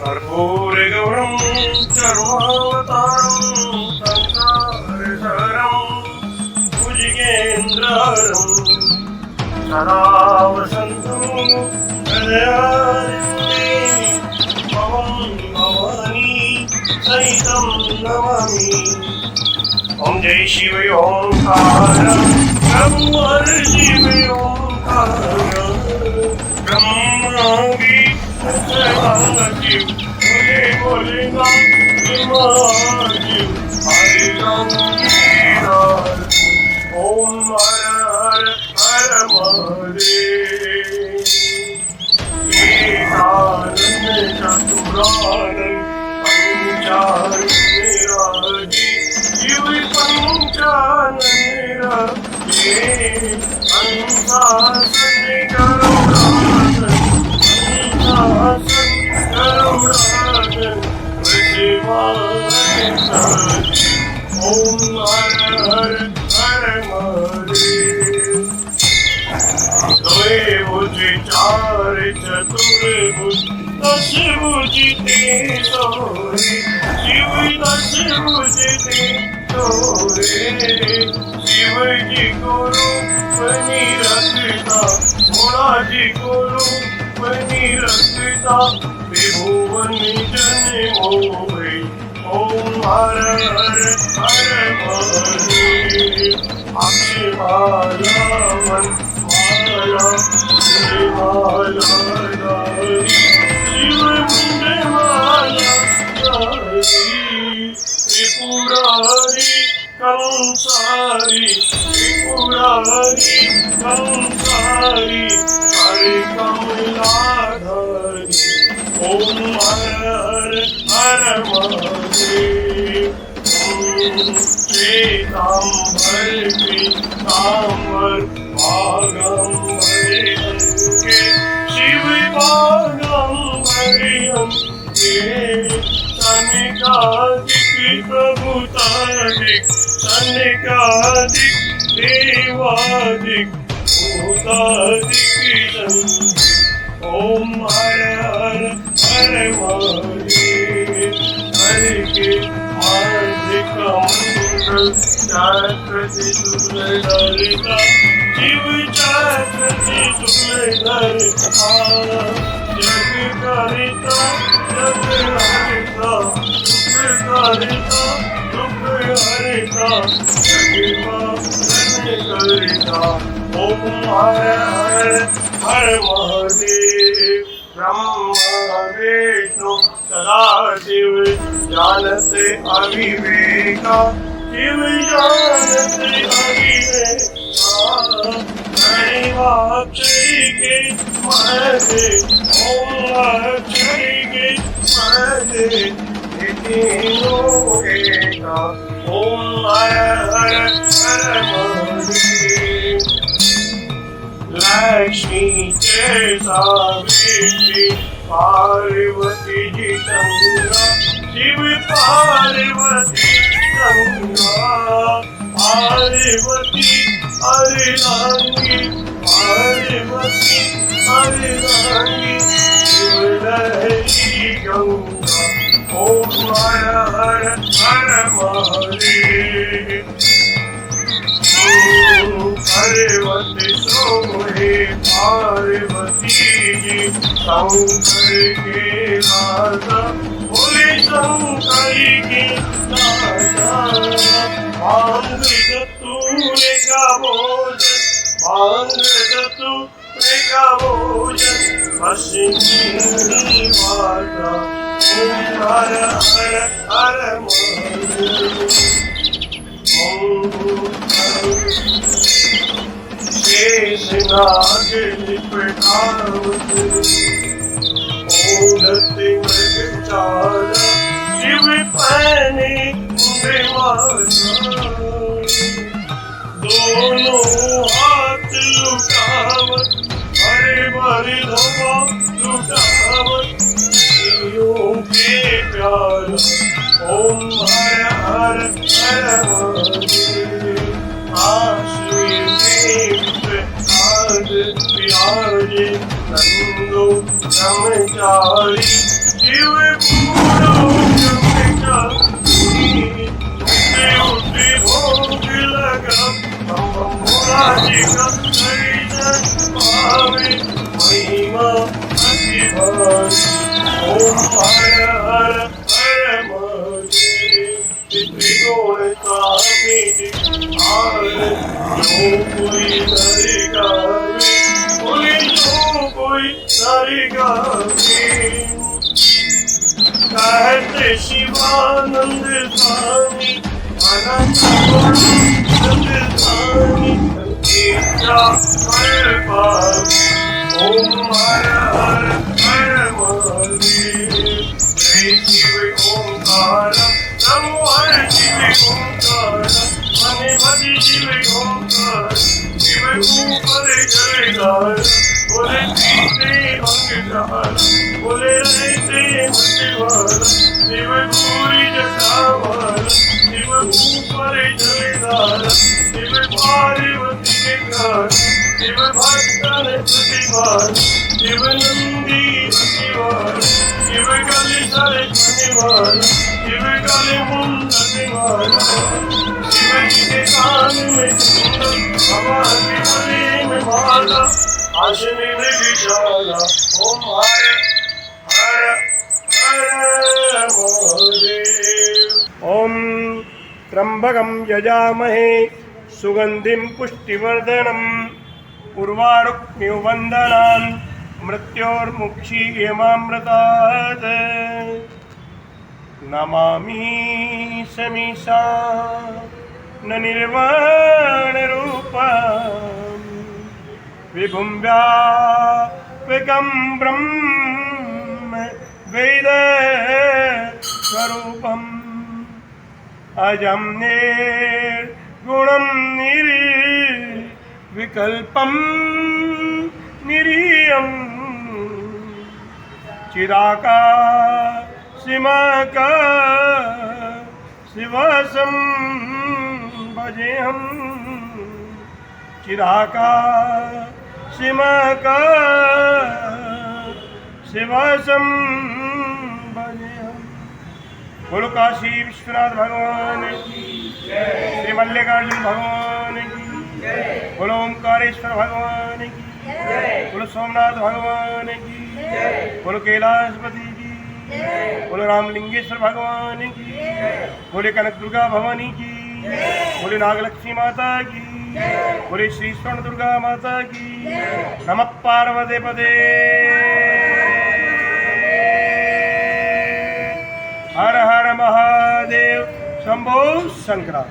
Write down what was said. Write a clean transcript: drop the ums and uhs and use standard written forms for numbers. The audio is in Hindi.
कर्पूरगौरं सर्वावतारं संसारसारं भुजगेन्द्रहरं सदा वसन्तं हृदयारण्ये भवं भवानी सहितं नमामि। ॐ जय शिव ओंकार प्रभु हर शिव ओंकार ब्रह्मा शिव बोले बोले नाम हरि राम ओम हर हर हर महादेव एकानंद चतुरानंद पंचानंदराजी शिव पंचानंदराजी अंशासन करुणासन अंशासन करुणासन ओम हर हर हर महादेव। द्वे भुज चार चतुर्भुज दश भुज ते सोरे शिव दश भुज ते सोरे शिव जी गुरु बनी रखता भोला जी गुरु बनी रखता त्रिभुवन जन मोहे ओम हर हर हर महादेव। अक्षमाला मन माला माला शिव मुंडे माला त्रिपुरारी कंसारी त्रिपुरारी कंसारी हरि कमलाधारी ओम हर हर हर महादेव। श्वेतांबर पीतांबर भागंबरे अंके शिव भागंबरे सनिकादिक प्रभुतादिक सनिकादिक देवादिक भूतादिक ओम हर हर हर महादेव। हरि के हार्दिक मंगल चक्रति सुरधरिता शिव चक्रति सुरधरिता जग करिता जग हरिता दुख करिता दुख हरिता जग करिता ओम हर हर हर महादेव। ब्रह्मा विष्णु सदाशिव जानते अविवेका शिव जानते अविवेका अक्षय के महदे ओम अक्षय के महदे तीनों एका ओम हर हर हर महादेव। लक्ष्मी के सावित्री पार्वती जी गंगा शिव पार्वती गंगा पार्वती हरिरांगी पार्वती हरिरांगी शिव लहरी गंगा ओम हर हर हर महादेव। पार्वती सोहे पार्वती जी शंकर के राजा बोले शंकर के राजा भांग जतूरे का भोजन भांग जतूरे का भोजन हसीनी माता ओम हर हर हर महादेव। शेषनाग लिपटावत ओढ़ते मृगचारा शिव पहने माला दोनों हरि धोवा लुटावत जीवों के प्यार ओम हर हर हर महादेव आश्रय देव आज विराजे नंदो ब्रह्मचारी शिव पूरो ब्रह्मचारी उठे भोग लगा मुरारी का दर्शन पावे महिमा अति भारी ओम हर हर हर महादेव त्रिगुण स्वामी जो कोई नर गावे बोले जो कोई नर गावे कहते शिवानंद स्वामी अनंत गुणानंद स्वामी इच्छा हर पावे ओम हर हर हर महादेव जय शिव ओंकार नमो हर शिव ओंकार मने भजी शिव ओंकार शिव ऊपर जयकार बोले पीते अंगदार बोले रहते मत शिव पूरी जटावार शिव ऊपर जयदार शिव पार्वती के घर शिव भक्तन प्रतिवार शिव नंदी प्रतिवार शिव गले सरे प्रतिवार शिव गले मुंडवार शिव जी के कान में कुंडल हवा के गले में माला आशने में विशाला ओम हर हर हर महादेव ओम त्र्यंबकं यजामहे सुगंधिं पुष्टिवर्धनम् उर्वारुक्मिवन्दनान् मृत्योर्मुक्षीयमामृतात् नमामि समीसा न निर्वाणरूपम् विभुं व्यापकं ब्रह्म वेदस्वरूपम् अजं निर्गुणं निर्विकल्पं निरीयं चिदाकाशमाकाशवासं भजेऽहं चिदाकाशमाकाशवासं भजेऽहं। बोलो काशी विश्वनाथ भगवान की जय, श्री मल्लिकार्जुन भगवान की जय, बोलो ओंकारेश्वर भगवान की जय, बोलो सोमनाथ भगवान की जय, बोलो कैलाशपति की जय, बोलो रामलिंगेश्वर भगवान की जय, बोले कनक दुर्गा भवानी की जय, बोले नागलक्ष्मी माता की जय, बोले श्री स्वर्ण दुर्गा माता की जय। नमः पार्वती पदे हर हर महादेव शंभो शंकरा।